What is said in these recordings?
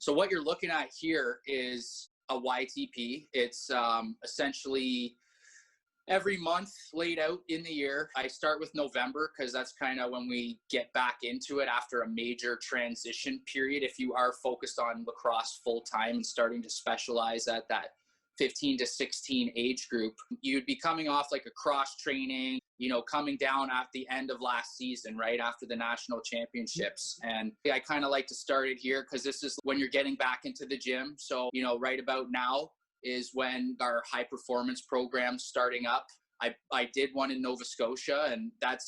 So what you're looking at here is a YTP. It's essentially every month laid out in the year. I start with November because that's kind of when we get back into it after a major transition period. If you are focused on lacrosse full time and starting to specialize at that 15 to 16 age group, you'd be coming off like a cross training, coming down at the end of last season, right after the national championships. And I kind of like to start it here because this is when you're getting back into the gym. So, right about now is when our high performance program's starting up. I did one in Nova Scotia, and that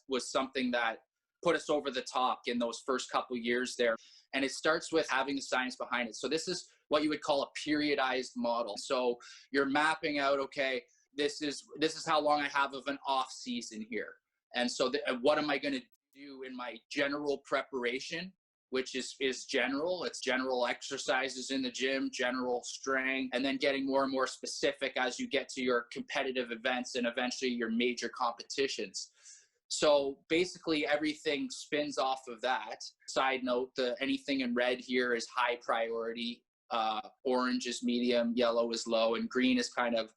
was something that put us over the top in those first couple years there. And it starts with having the science behind it. So this is what you would call a periodized model. So you're mapping out, okay, this is how long I have of an off season here. And so what am I going to do in my general preparation, which is general. It's general exercises in the gym, general strength, and then getting more and more specific as you get to your competitive events and eventually your major competitions. So basically everything spins off of that. Side note, anything in red here is high priority. Orange is medium, yellow is low, and green is kind of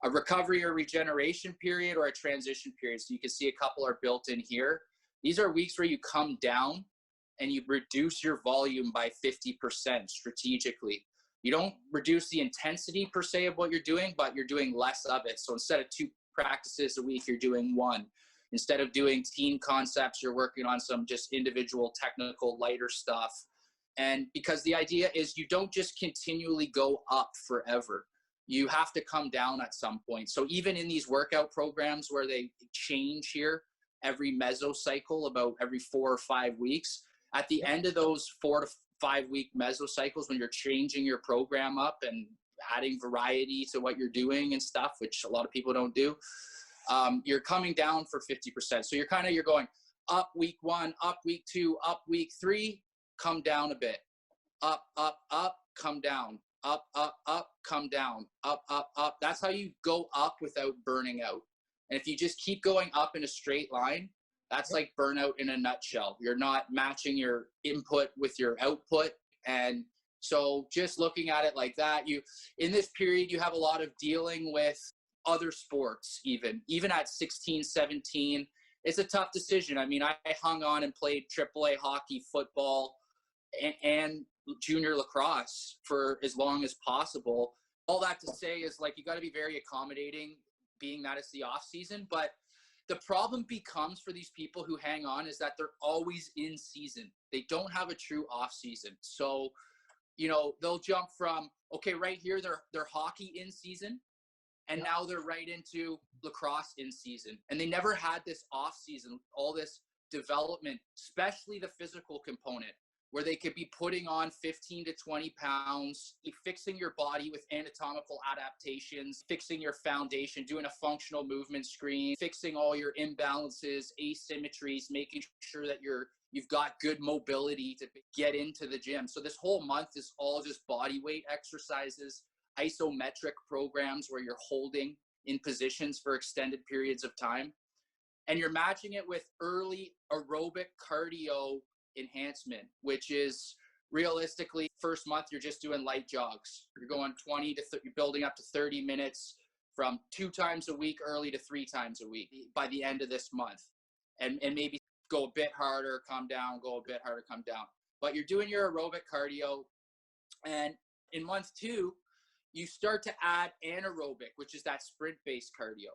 a recovery or regeneration period or a transition period. So you can see a couple are built in here. These are weeks where you come down and you reduce your volume by 50% strategically. You don't reduce the intensity per se of what you're doing, but you're doing less of it. So instead of 2 practices a week, you're doing 1. Instead of doing team concepts, you're working on some just individual technical lighter stuff. And because the idea is you don't just continually go up forever. You have to come down at some point. So even in these workout programs where they change here every mesocycle, about every 4 or 5 weeks, at the end of those 4 to 5 week mesocycles, when you're changing your program up and adding variety to what you're doing and stuff, which a lot of people don't do, you're coming down for 50%. So you're going up week 1, up week 2, up week 3, come down a bit, up, come down, up, come down, up. That's how you go up without burning out. And if you just keep going up in a straight line, that's like burnout in a nutshell. You're not matching your input with your output. And so just looking at it like that, in this period, you have a lot of dealing with other sports, even at 16, 17, it's a tough decision. I mean, I hung on and played AAA hockey, football, and junior lacrosse for as long as possible. All that to say is, like, you got to be very accommodating, being that it's the off season. But the problem becomes for these people who hang on is that they're always in season. They don't have a true off season. So, they'll jump from, okay, right here, they're hockey in season. And now they're right into lacrosse in season. And they never had this off season, all this development, especially the physical component, where they could be putting on 15 to 20 pounds, fixing your body with anatomical adaptations, fixing your foundation, doing a functional movement screen, fixing all your imbalances, asymmetries, making sure that you've got good mobility to get into the gym. So this whole month is all just body weight exercises, isometric programs where you're holding in positions for extended periods of time. And you're matching it with early aerobic cardio enhancement, which is realistically, first month, you're just doing light jogs. You're going 20 to you're building up to 30 minutes from 2 times a week early to 3 times a week by the end of this month. And maybe go a bit harder, come down, go a bit harder, come down. But you're doing your aerobic cardio. And in month 2, you start to add anaerobic, which is that sprint-based cardio.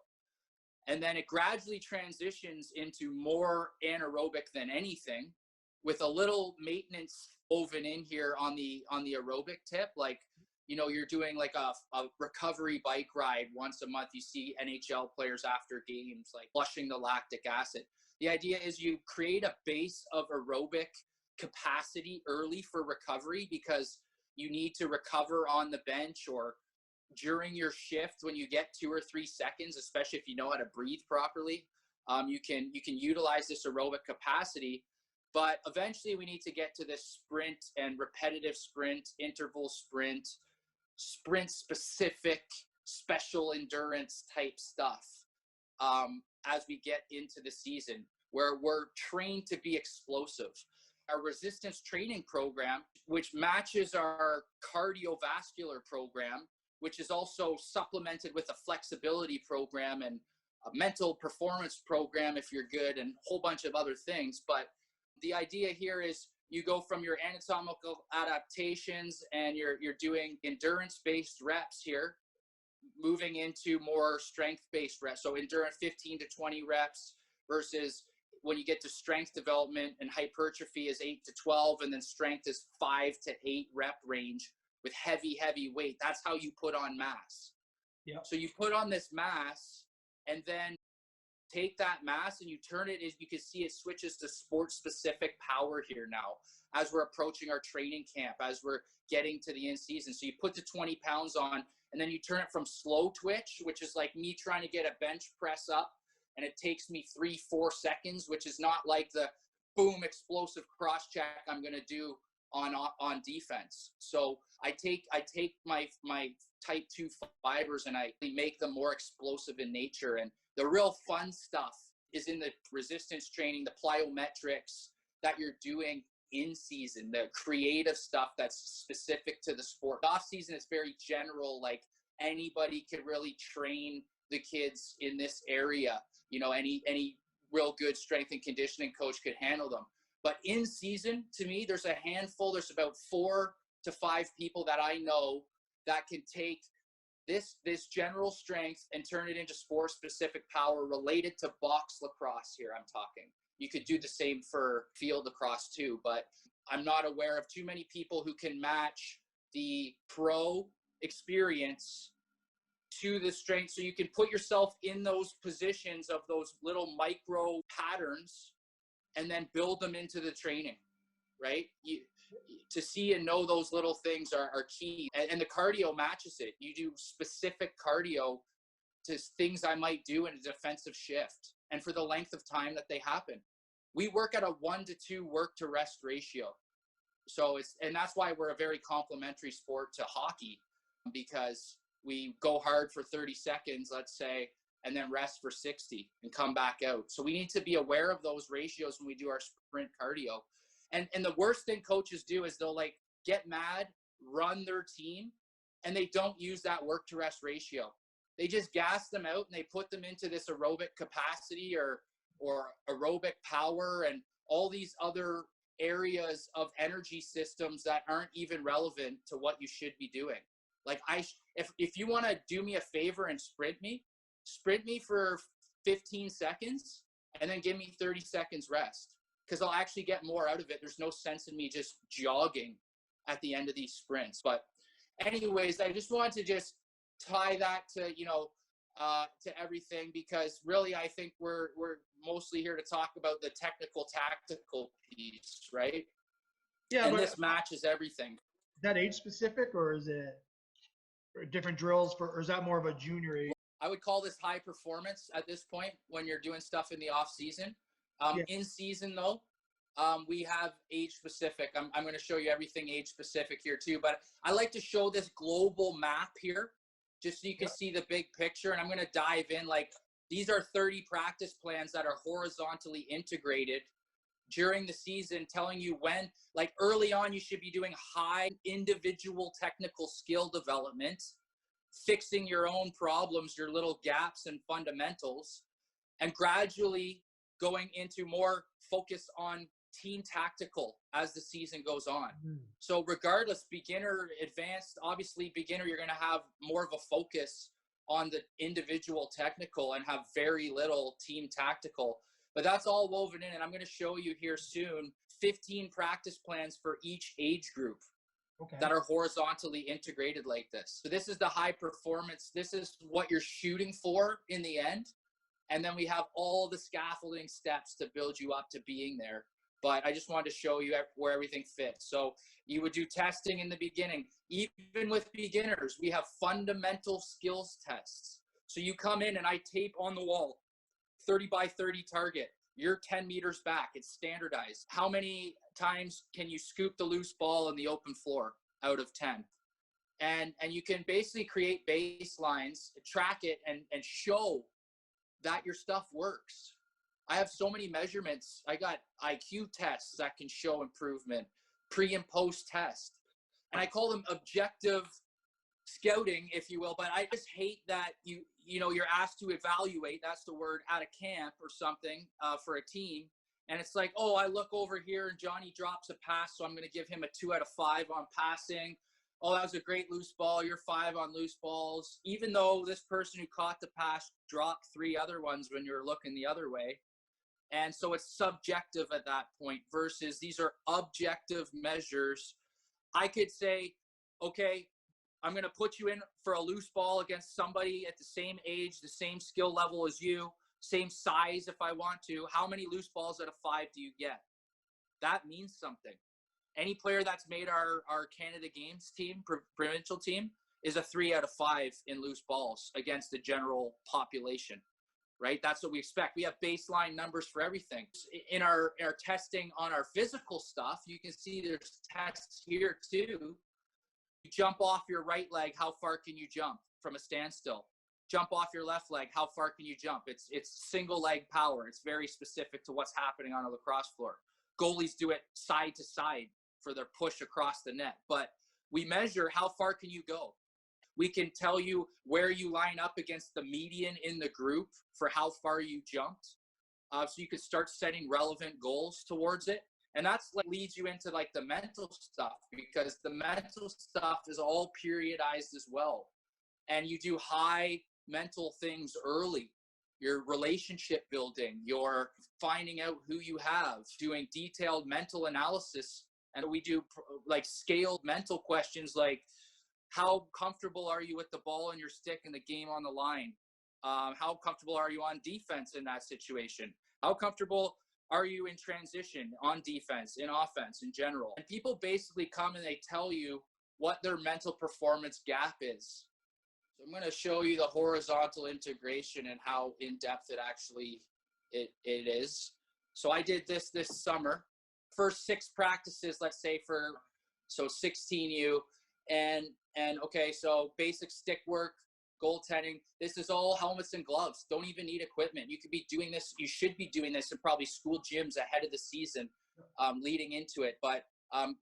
And then it gradually transitions into more anaerobic than anything, with a little maintenance woven in here on the aerobic tip. Like, you're doing like a recovery bike ride once a month. You see NHL players after games, like flushing the lactic acid. The idea is you create a base of aerobic capacity early for recovery, because you need to recover on the bench or during your shift when you get 2 or 3 seconds, especially if you know how to breathe properly. You can utilize this aerobic capacity. But eventually we need to get to this sprint and repetitive sprint, interval sprint, sprint-specific, special endurance type stuff as we get into the season, where we're trained to be explosive. our resistance training program, which matches our cardiovascular program, which is also supplemented with a flexibility program and a mental performance program if you're good, and a whole bunch of other things. But the idea here is you go from your anatomical adaptations and you're doing endurance-based reps here, moving into more strength-based reps. So endurance 15 to 20 reps versus when you get to strength development and hypertrophy is 8 to 12, and then strength is 5 to 8 rep range with heavy weight. That's how you put on mass. Yeah. So you put on this mass and then take that mass and you turn it, as you can see, it switches to sport specific power here now as we're approaching our training camp, as we're getting to the in season. So you put the 20 pounds on and then you turn it from slow twitch, which is like me trying to get a bench press up and it takes me 3-4 seconds, which is not like the boom explosive cross check I'm going to do on defense. So I take my type 2 fibers and I make them more explosive in nature. And the real fun stuff is in the resistance training, the plyometrics that you're doing in season, the creative stuff that's specific to the sport. Off season is very general, like anybody could really train the kids in this area. You know, any real good strength and conditioning coach could handle them. But in season, to me, there's a handful, there's about 4 to 5 people that I know that can take this general strength and turn it into sport specific power related to box lacrosse here I'm talking. You could do the same for field lacrosse too, but I'm not aware of too many people who can match the pro experience to the strength. So you can put yourself in those positions of those little micro patterns and then build them into the training, right? To see and know those little things are key. And the cardio matches it. You do specific cardio to things I might do in a defensive shift and for the length of time that they happen. We work at a 1 to 2 work to rest ratio. So and that's why we're a very complementary sport to hockey, because we go hard for 30 seconds, let's say, and then rest for 60 and come back out. So we need to be aware of those ratios when we do our sprint cardio. And the worst thing coaches do is they'll like get mad, run their team, and they don't use that work to rest ratio. They just gas them out and they put them into this aerobic capacity or aerobic power and all these other areas of energy systems that aren't even relevant to what you should be doing. Like if you want to do me a favor and sprint me for 15 seconds and then give me 30 seconds rest, because I'll actually get more out of it. There's no sense in me just jogging at the end of these sprints. But anyways, I just wanted to just tie that to, to everything, because really I think we're mostly here to talk about the technical tactical piece, right? Yeah, and this matches everything. Is that age specific, or is it different drills or is that more of a junior age? I would call this high performance at this point when you're doing stuff in the off season. In season though, we have age specific. I'm going to show you everything age specific here too, but I like to show this global map here just so you can see the big picture. And I'm going to dive in. Like, these are 30 practice plans that are horizontally integrated during the season, telling you when, like early on, you should be doing high individual technical skill development, fixing your own problems, your little gaps and fundamentals, and gradually going into more focus on team tactical as the season goes on. So regardless, beginner, advanced, obviously beginner, you're going to have more of a focus on the individual technical and have very little team tactical. But that's all woven in, and I'm going to show you here soon 15 practice plans for each age group that are horizontally integrated like this. So this is the high performance. This is what you're shooting for in the end. And then we have all the scaffolding steps to build you up to being there. But I just wanted to show you where everything fits. So you would do testing in the beginning. Even with beginners, we have fundamental skills tests. So you come in and I tape on the wall, 30 by 30 target. You're 10 meters back. It's standardized. How many times can you scoop the loose ball in the open floor out of 10? And you can basically create baselines, track it, and show that your stuff works. I have so many measurements. I got IQ tests that can show improvement, pre and post test. And I call them objective scouting, if you will, but I just hate that you're asked to evaluate, that's the word, at a camp or something for a team. And it's like, oh, I look over here and Johnny drops a pass, so I'm going to give him a 2 out of 5 on passing. Oh, that was a great loose ball. You're 5 on loose balls. Even though this person who caught the pass dropped 3 other ones when you're looking the other way. And so it's subjective at that point versus these are objective measures. I could say, okay, I'm going to put you in for a loose ball against somebody at the same age, the same skill level as you, same size if I want to. How many loose balls out of 5 do you get? That means something. Any player that's made our Canada Games team, provincial team, is a 3 out of 5 in loose balls against the general population, right? That's what we expect. We have baseline numbers for everything. In our testing on our physical stuff, you can see there's tests here too. You jump off your right leg, how far can you jump from a standstill? Jump off your left leg, how far can you jump? It's single leg power. It's very specific to what's happening on a lacrosse floor. Goalies do it side to side for their push across the net, but we measure how far can you go. We can tell you where you line up against the median in the group for how far you jumped. So you can start setting relevant goals towards it. And that's what leads you into like the mental stuff, because the mental stuff is all periodized as well. And you do high mental things early, your relationship building, your finding out who you have, doing detailed mental analysis. And we do like scaled mental questions like, how comfortable are you with the ball in your stick and the game on the line? How comfortable are you on defense in that situation? How comfortable are you in transition, on defense, in offense, in general? And people basically come and they tell you what their mental performance gap is. So I'm going to show you the horizontal integration and how in-depth it actually it is. So I did this summer. First 6 practices, let's say so 16U. And okay, so basic stick work, goaltending. This is all helmets and gloves. Don't even need equipment. You could be doing this. You should be doing this in probably school gyms ahead of the season, leading into it. But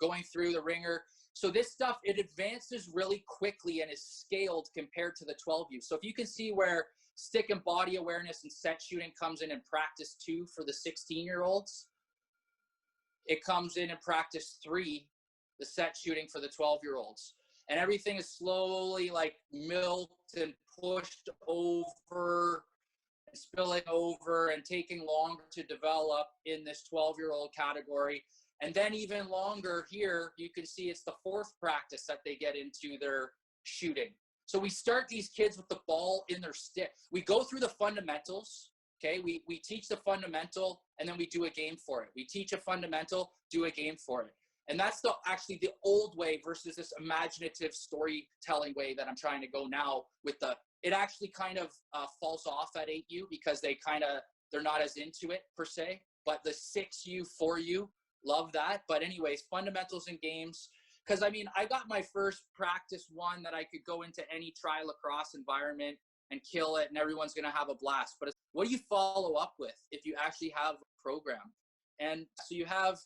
going through the ringer. So this stuff, it advances really quickly and is scaled compared to the 12U. So if you can see where stick and body awareness and set shooting comes in practice 2 for the 16-year-olds, it comes in practice 3, the set shooting for the 12-year-olds. And everything is slowly like milked and pushed over and spilling over and taking longer to develop in this 12-year-old category. And then even longer here, you can see it's the 4th practice that they get into their shooting. So we start these kids with the ball in their stick. We go through the fundamentals, okay? We teach the fundamental, and then we do a game for it. We teach a fundamental, do a game for it. And that's actually the old way versus this imaginative storytelling way that I'm trying to go now with it actually kind of falls off at 8U because they're not as into it per se, but the 6U, 4U, love that. But anyways, fundamentals in games. Because I mean, I got my first practice one that I could go into any tri-lacrosse environment and kill it and everyone's going to have a blast. But what do you follow up with if you actually have a program? And so you have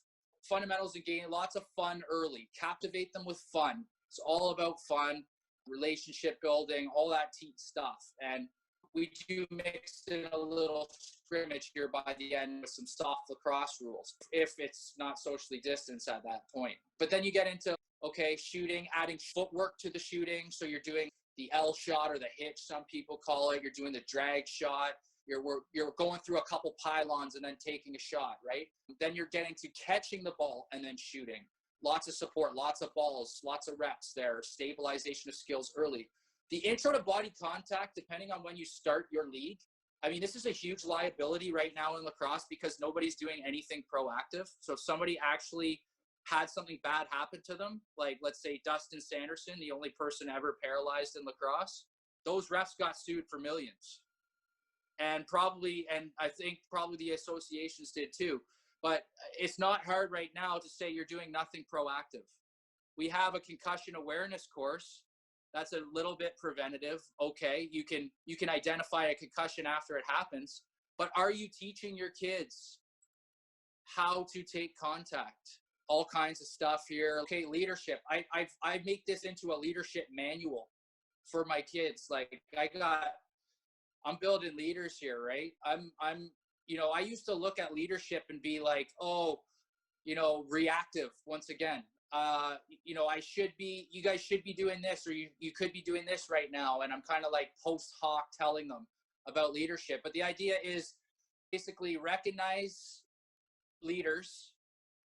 fundamentals in game, lots of fun early. Captivate them with fun. It's all about fun, relationship building, all that stuff. And we do mix in a little scrimmage here by the end with some soft lacrosse rules, if it's not socially distanced at that point. But then you get into, okay, shooting, adding footwork to the shooting. So you're doing the L shot or the hitch, some people call it. You're doing the drag shot. You're going through a couple pylons and then taking a shot, right? Then you're getting to catching the ball and then shooting. Lots of support, lots of balls, lots of reps there, stabilization of skills early. The intro to body contact, depending on when you start your league, I mean, this is a huge liability right now in lacrosse because nobody's doing anything proactive. So if somebody actually had something bad happen to them, like let's say Dustin Sanderson, the only person ever paralyzed in lacrosse, those refs got sued for millions. And I think probably the associations did too. But it's not hard right now to say you're doing nothing proactive. We have a concussion awareness course. That's a little bit preventative. Okay, you can identify a concussion after it happens, But are you teaching your kids how to take contact? All kinds of stuff here. Okay, leadership. I make this into a leadership manual for my kids. Like I'm building leaders here, right? I used to look at leadership and be like, oh, reactive once again. You guys should be doing this, or you could be doing this right now. And I'm kind of like post hoc telling them about leadership. But the idea is basically recognize leaders,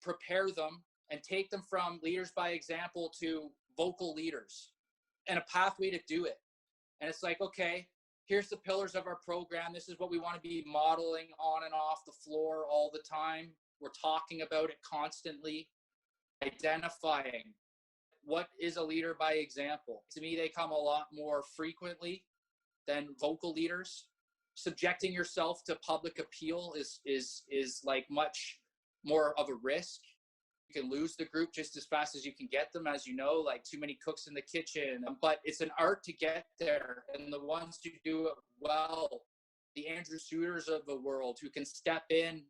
prepare them, and take them from leaders by example to vocal leaders, and a pathway to do it. And it's like, okay, here's the pillars of our program. This is what we want to be modeling on and off the floor all the time. We're talking about it constantly, identifying what is a leader by example. To me, they come a lot more frequently than vocal leaders. Subjecting yourself to public appeal is like much more of a risk. You can lose the group just as fast as you can get them, as you know, like too many cooks in the kitchen. But it's an art to get there. And the ones who do it well, the Andrew Suiters of the world, who can step in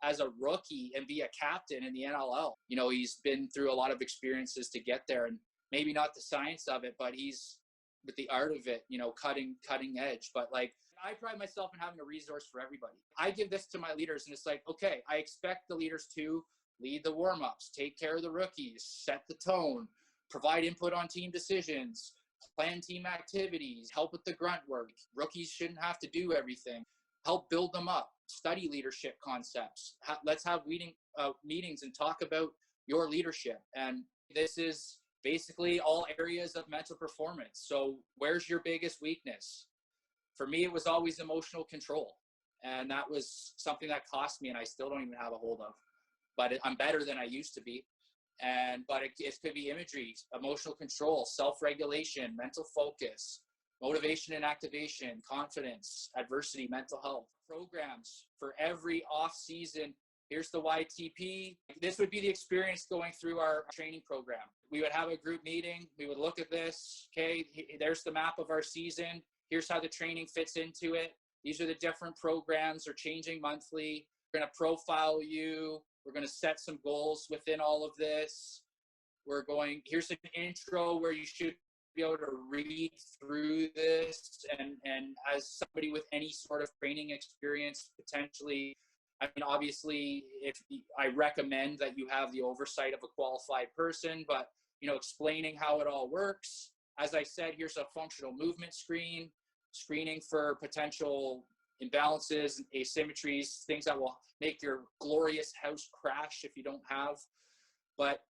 as a rookie and be a captain in the NLL. He's been through a lot of experiences to get there, and maybe not the science of it, but he's with the art of it, cutting edge. But like, I pride myself in having a resource for everybody. I give this to my leaders, and it's like, okay, I expect the leaders to lead the warm-ups, take care of the rookies, set the tone, provide input on team decisions, plan team activities, help with the grunt work. Rookies shouldn't have to do everything. Help build them up, study leadership concepts. Let's have meetings and talk about your leadership. And this is basically all areas of mental performance. So where's your biggest weakness? For me, it was always emotional control. And that was something that cost me, and I still don't even have a hold of. But I'm better than I used to be. But it could be imagery, emotional control, self-regulation, mental focus, motivation and activation, confidence, adversity, mental health. Programs for every off season. Here's the YTP. This would be the experience going through our training program. We would have a group meeting. We would look at this. Okay, there's the map of our season. Here's how the training fits into it. These are the different programs. They're changing monthly. We're going to profile you. We're going to set some goals within all of this. Here's an intro where you should be able to read through this. And as somebody with any sort of training experience, potentially, I mean, obviously, I recommend that you have the oversight of a qualified person, but, explaining how it all works. As I said, here's a functional movement screening for potential imbalances and asymmetries, things that will make your glorious house crash if you don't have. But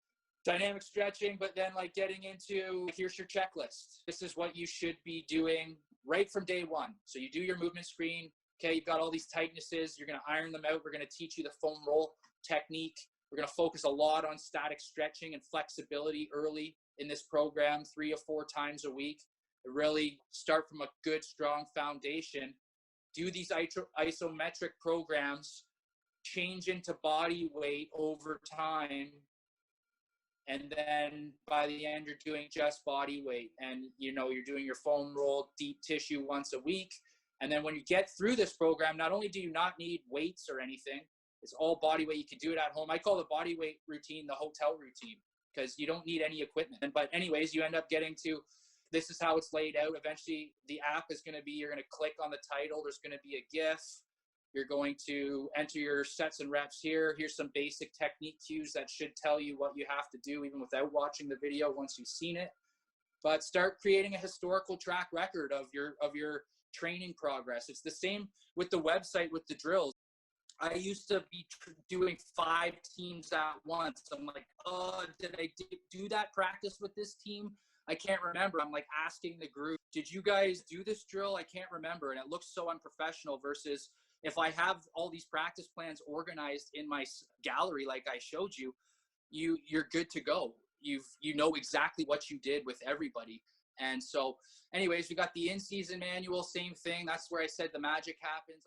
dynamic stretching, but then like getting into, here's your checklist. This is what you should be doing right from day one. So you do your movement screen. Okay, you've got all these tightnesses. You're going to iron them out. We're going to teach you the foam roll technique. We're going to focus a lot on static stretching and flexibility early in this program, 3 or 4 times a week. Really start from a good, strong foundation. Do these isometric programs, change into body weight over time. And then by the end, you're doing just body weight. And, you're doing your foam roll deep tissue once a week. And then when you get through this program, not only do you not need weights or anything, it's all body weight. You can do it at home. I call the body weight routine the hotel routine because you don't need any equipment. But anyways, you end up getting to, this is how it's laid out. Eventually, the app is going to be, you're going to click on the title. There's going to be a GIF. You're going to enter your sets and reps here. Here's some basic technique cues that should tell you what you have to do even without watching the video once you've seen it. But start creating a historical track record of your training progress. It's the same with the website with the drills. I used to be doing 5 teams at once. I'm like, oh, did I do that practice with this team? I can't remember. I'm like asking the group, did you guys do this drill? I can't remember. And it looks so unprofessional versus if I have all these practice plans organized in my gallery, like I showed you, you're good to go. You know exactly what you did with everybody. And so anyways, we got the in-season manual, same thing. That's where I said the magic happens.